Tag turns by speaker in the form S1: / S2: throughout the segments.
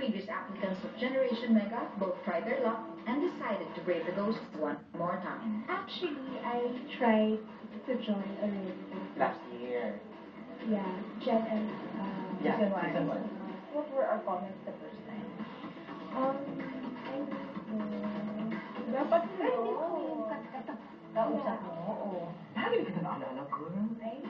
S1: previous applicants of Generation Mega both tried their luck and decided to brave the ghosts one more time.
S2: Actually, I tried to join already.
S3: Last year.
S2: Yeah, Gen and
S3: Season 1.
S4: What were our comments the first time?
S2: Dapat
S4: Ay, hindi ko yung kausap mo. Oo.
S3: Bakit hindi kita naalala, girl?
S4: Ay,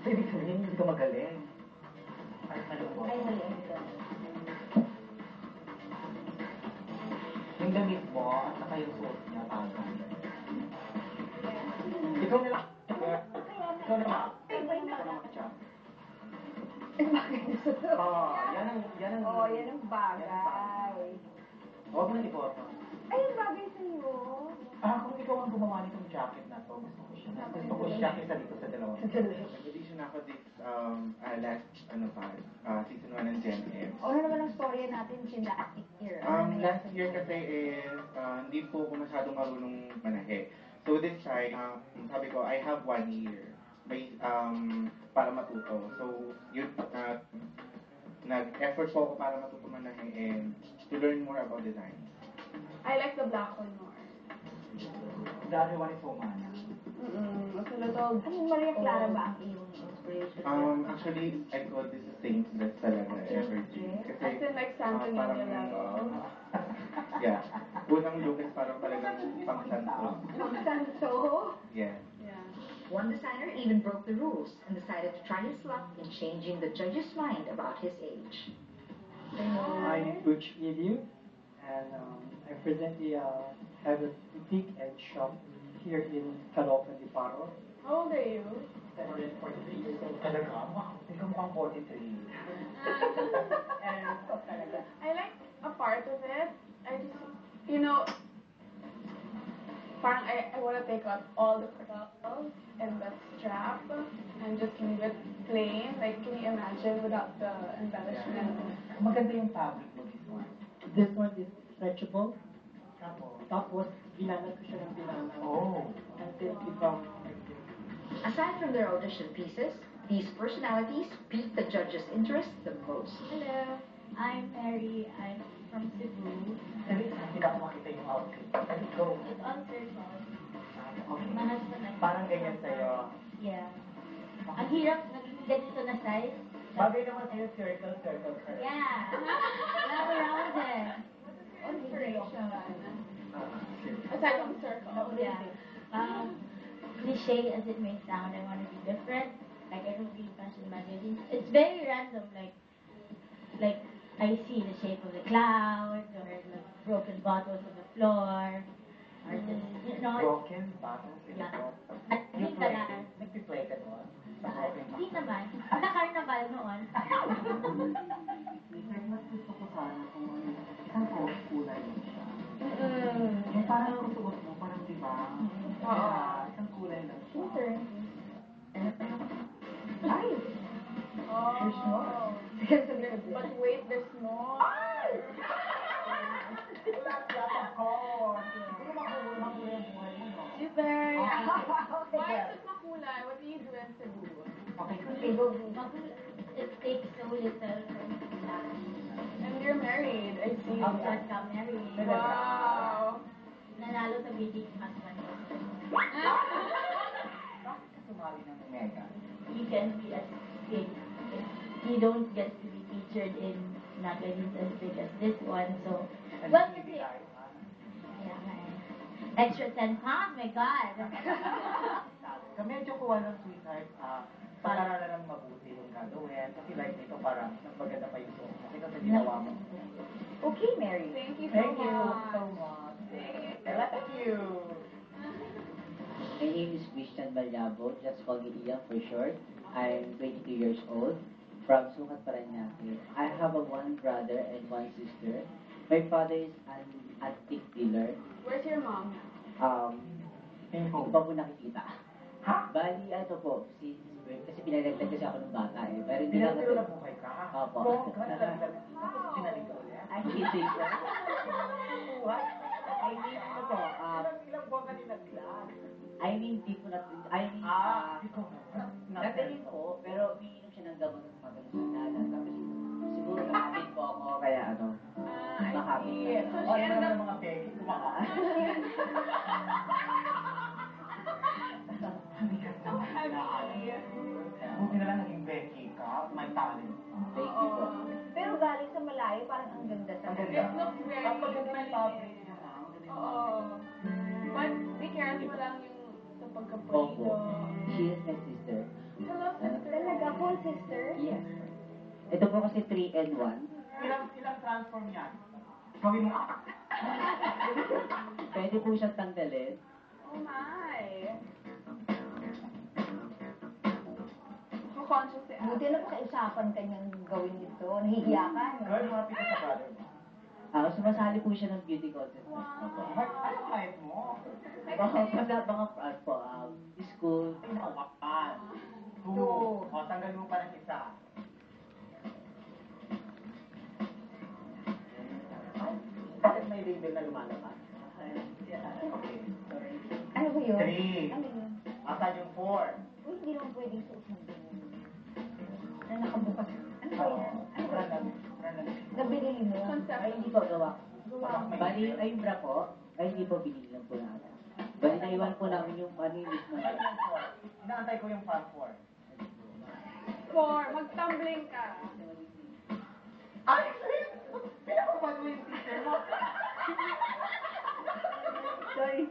S3: So, ibig sabihin, hindi ka magaling. Ay,
S4: mali.
S3: Yung damit mo, at saka yung suot niya, bagay. Ikaw nila. Ikaw nila. Yan ang
S4: bagay.
S3: Huwag mo na iboto.
S4: Ay, yung bagay sa'yo.
S3: Kung ikaw ang gumawa nitong jacket na to, gusto ko siya. Gusto ko siya kaysa dito sa dalawang.
S5: Nag-audition ako this last season 1 ng Gen M.
S4: Ano naman ang storya natin in last year?
S5: Last year kasi is hindi po ako masyadong marunong manahe. So this time, sabi ko, I have 1 year para matuto. So yun, nag-effort po ako para matuto manahe and to learn more about design.
S2: I like the black one more.
S3: The other one is Humana.
S2: It's a little...
S4: Maria Clara ba ang iyong inspiration?
S5: Actually, I call this a saint's dress talaga, everything. Kasi,
S2: As in like Santa Niña level.
S5: Yeah. Unang look is parang talagang pang-santo.
S4: Santo?
S5: Yeah.
S1: One designer even broke the rules and decided to try his luck in changing the judge's mind about his age.
S6: I'm Butch Ilyu, and I presently have a boutique and shop here in Caloocan de Paro.
S2: How old are you?
S6: 43 years old.
S3: Talaga? Wow, ikaw mukhang 43.
S2: And I like a part of it. I just, you know, parang I want to take out all the curls and the strap and just leave it plain. Like, can you imagine without the embellishment?
S3: Maganda yung fabric mo, this one.
S6: This one is stretchable.
S3: Tapos?
S6: Tapos, binanat ko siya ng binanat.
S3: Oh.
S6: Until it becomes like this.
S1: Aside from their audition pieces, these personalities piqued the judges' interest the most.
S7: Hello, I'm Mary. I'm from Cebu.
S3: Hindi ka makita yung outfit. Let's go.
S7: It's all circles.
S3: Okay.
S7: My husband and
S3: Parang ganyan sa'yo.
S7: Yeah. Ang hirap naging ganito na size.
S3: Bagay naman sa'yo, circle.
S7: Yeah. Well-rounded.
S2: Inspiration. Aside from circle.
S7: Yeah. Cliche as it may sound, I want to be different. Like, I don't read fashion magazines. It's very random. Like I see the shape of the clouds or like broken bottles on the floor. Or just, you know.
S3: Broken bottles in the
S7: Yeah.
S3: box.
S7: At
S3: You
S7: hindi
S3: play.
S7: pala.
S3: Nag-play ka doon? Sa broken bottles.
S7: Hindi naman. Naka-carnival noon.
S3: Mas gusto ko sana kung ano, isang kulay mo siya. Yung parang ang suot mo, parang diba? Isang kulay lang siya.
S4: Ay!
S2: There's more. But wait, there's more.
S7: Super.
S2: Why is it makulay? What do you do in Cebu?
S7: It takes so little for me to laugh.
S2: And you're married, I see.
S7: I just got married.
S2: Wow.
S7: Nanalo sa baby husband.
S3: Sumali ng Mega.
S7: You can be as big. You don't get to be featured in magazines as big as this one. So, well, kasi, extra 10 pounds, my God.
S3: Medyo kuha ng sweetheart, pag-aralan ng mabuti yung gagawin. Kasi like dito parang mas maganda pa yung suot mo. Kasi sa ginawa mo.
S4: Okay, Mary.
S2: Thank you
S3: Thank
S2: so
S3: you
S2: much.
S3: so much. I love you.
S8: My name is Christian Balyabo, just call me Ian for short. I'm 22 years old, from Sukat, Parañaque. I have one brother and one sister. My father is an antique dealer.
S2: Where's your mom?
S8: Hindi ko pa po nakikita.
S3: Ha?
S8: Bali, ano po, kasi pinalagdag kasi ako ng bata eh. Pero hindi lang
S3: Pinatiro na buhay ka?
S8: Opo.
S3: Oo, nalagdag. Tapos pinalig ko ulit?
S8: Ay, hindi ko.
S3: Buhay?
S8: I mean, ano po,
S3: Ilang buwan ka nilaglag?
S8: I mean, di po na,
S3: Ikaw na.
S8: nagaling po, pero umiinom siya ng gamot at magaling sa dalan. Tapos siguro nakapit po ako, kaya ano,
S2: So
S3: O,
S2: she
S3: ano
S2: ended
S3: naman
S2: up...
S3: ng mga Becky, kumakas. Hindi ka
S2: So happy.
S3: Buti na lang naging Becky ka, may talent.
S8: Thank you po.
S4: Pero galing sa malayo, parang ang ganda sa
S3: Ang ganda.
S2: It looks very
S3: Ang maganda yung
S2: maliit.
S3: fabric niya, ha? Ang ganda yung
S2: Oo. But be careful lang yung sa
S8: Opo.
S2: pagkapulido.
S8: She is my sister.
S2: Hello, sister.
S4: Talaga, full sister?
S8: Yes. Ito po kasi 3 and 1.
S3: Ilang transform yan? Gawin mo apat.
S8: Pwede po siyang tanggalin.
S2: Oh my. Conscious si
S4: Buti na pakiusapan kanyang gawin ito. Nahihiya ka, no?
S3: Girl, happy ka sa brother mo.
S8: Sumasali po siya ng beauty contest. Opo.
S3: Ano kahit mo?
S8: Mga po, school.
S3: Pinawakan.
S4: Two.
S3: O, tanggal mo pa ng isa. Bakit may label na lumalabas? Okay.
S4: Ano ba yun?
S3: 3.
S4: Ano yun?
S3: Asan yung 4?
S4: Uy, hindi naman pwedeng suot ng ganyan. Na nakabukas. Ano ba yan? Ano ba yan? Nabili mo?
S8: Ay, hindi po gawa.
S4: Gawa mo.
S8: Bali, ay yung bra po, ay hindi po binili lang po namin. Bali, naiwan po namin yung ano yung mismo.
S3: Ay, yung 4. Inaantay ko yung fan 4.
S2: Mag-tumbling ka.
S3: Ay, pinapapag mo yung teacher mo.
S8: Sorry.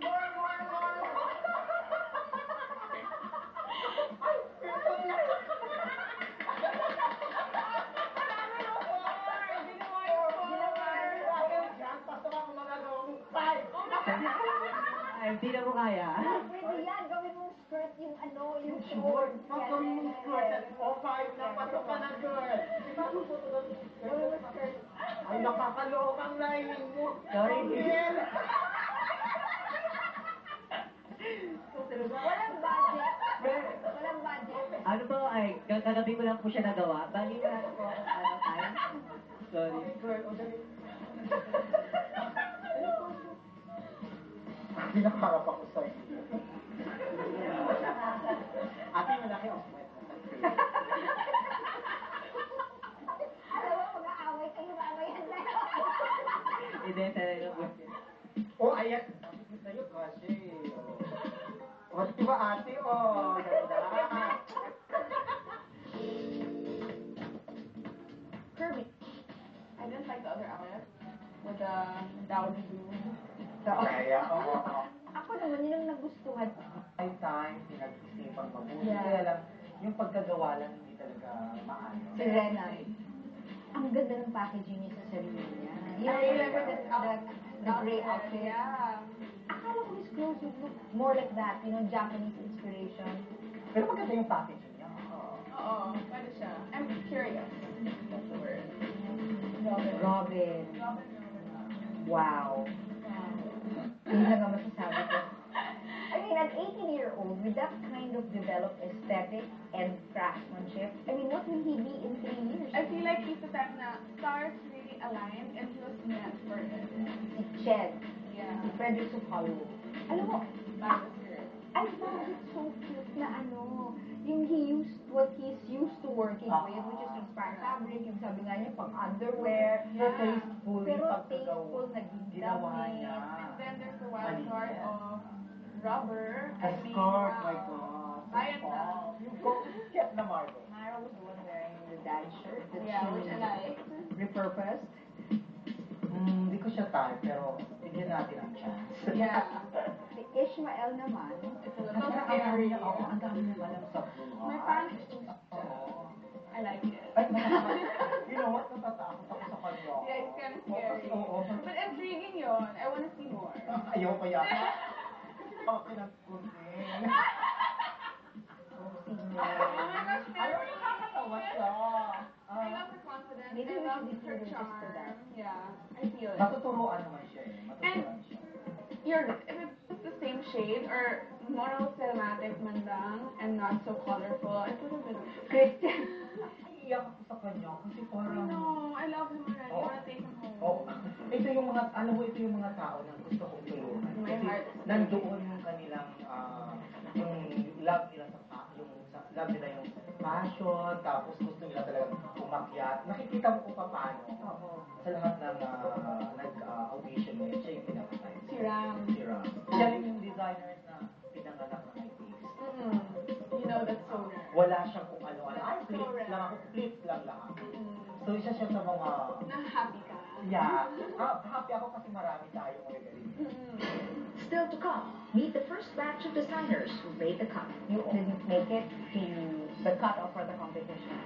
S8: Ay, hindi na mo kaya.
S4: Pwede yan. Gawin mong skirt yung ano, yung
S3: Sure.
S4: short.
S3: Gawin mo skirt. O, 5 na. Pasok ka na, girl.
S4: Gawin mong skirt.
S3: Ay, nakakaloka ang lining mo.
S8: Sorry.
S3: Angel.
S4: Walang budget. Walang budget.
S8: Ano po, ay, kagabi ko lang po siya nagawa. Bali, wala na po akong time. Sorry.
S3: Girl, o dali. Pinakaharap ako sa'yo. Ate, malaki ang sweat.
S4: Alam mo, mag-aaway kayo, mamayan na.
S8: Hindi, talaga po.
S3: Oh, ayan. Sa'yo kasi. O, di ba ate? Oh, ganda.
S2: Kirby. I didn't like the other outfit with the dowdy blue.
S3: Kaya, oo.
S4: Ako naman, yun ang nagustuhan.
S3: May time, pinag-isipang mabuti.
S4: Yeah.
S3: Kaya lang, yung paggagawa lang hindi talaga maayos.
S4: Si Rena. Ang ganda ng packaging niya sa sarili niya. You
S2: I
S4: remember
S2: remember
S4: the gray outfit?
S2: Yeah.
S4: Akala ko his clothes would look more like that, you know, Japanese inspiration.
S3: Pero maganda yung packaging niya.
S2: Oo. Pwede siya. I'm curious. That's the word.
S4: Robin. Wow. Yun lang ang masasabi ko. I mean, an 18-year-old with that kind of developed aesthetic and craftsmanship, I mean, what will he be in 3 years?
S2: I feel like he's the type na stars really aligned and he was meant for it.
S4: Si Ched,
S2: Yeah.
S4: si Frederick Sopalo. Alam mo,
S2: That was good.
S4: I found it so cute na ano, yung what he's used to working with, which is inspired fabric, yung sabi nga niya, pang underwear,
S3: So tasteful yung
S4: pero
S3: pagkagawa.
S4: tasteful na
S3: Ginawa niya.
S2: And then there's the wild card of rubber.
S3: A
S2: I mean,
S3: skirt,
S2: wow.
S3: my God.
S2: Buy it
S3: Oh,
S2: now.
S3: yung kit na Margo.
S4: Mara was the one wearing the dad shirt that
S2: Yeah,
S4: she
S2: which I like.
S4: repurposed.
S3: Hindi ko siya type, pero bigyan natin ang chance.
S2: Yeah.
S4: Si Ishmael naman,
S2: It's a
S3: Ang
S2: little
S3: dami
S2: scary.
S3: niya, oo, ang dami niya alam sa buhay.
S2: My pants.
S3: Oo.
S2: I like it.
S3: Ay, you know what? Natatakot ako sa kanya.
S2: Yeah, it's kind of scary.
S3: Oo.
S2: But intriguing yun. I want to see more.
S3: Ayaw ko yata. Kasi ako pinagpunting.
S2: Oh my gosh,
S3: Ayaw
S2: Mary.
S3: nakakatawa siya.
S2: I love her confidence.
S4: Maybe
S2: I
S4: we
S2: love
S4: should
S2: her
S4: include her just for that.
S2: charm. Yeah, I feel it.
S3: Matuturuan naman siya eh. Matuturuan siya.
S2: If it's the same shade or moral cinematic man lang and not so colorful, it would have been okay.
S4: Christian.
S3: Iiyak ako sa kanya kasi
S2: I
S3: parang...
S2: know, I love him already. I want to take him home.
S3: Oh, ito yung mga, alam mo, ito yung mga tao na gusto kong tulungan.
S2: My
S3: Kasi
S2: heart.
S3: nandoon yung kanilang, yung love nila sa love nila yung fashion, tapos gusto nila talagang umakyat. Nakikita mo kung paano. Sa lahat ng nag-audition ngayon, siya yung pinaka-type.
S2: Si Ram.
S3: Si Ram. Siya rin yung designers na pinanganak ng ITX.
S2: You know, that's so rare.
S3: Wala siyang kung ano-ano. Ay,
S2: So
S3: flip
S2: rare.
S3: lang ako. Flip lang lahat. So, isa siya sa mga...
S2: Na-happy ka.
S3: Yeah. Happy ako kasi marami tayong magaling.
S1: Still to come, meet the first batch of designers who made the cut.
S4: You didn't make it to the cutoff for the competition.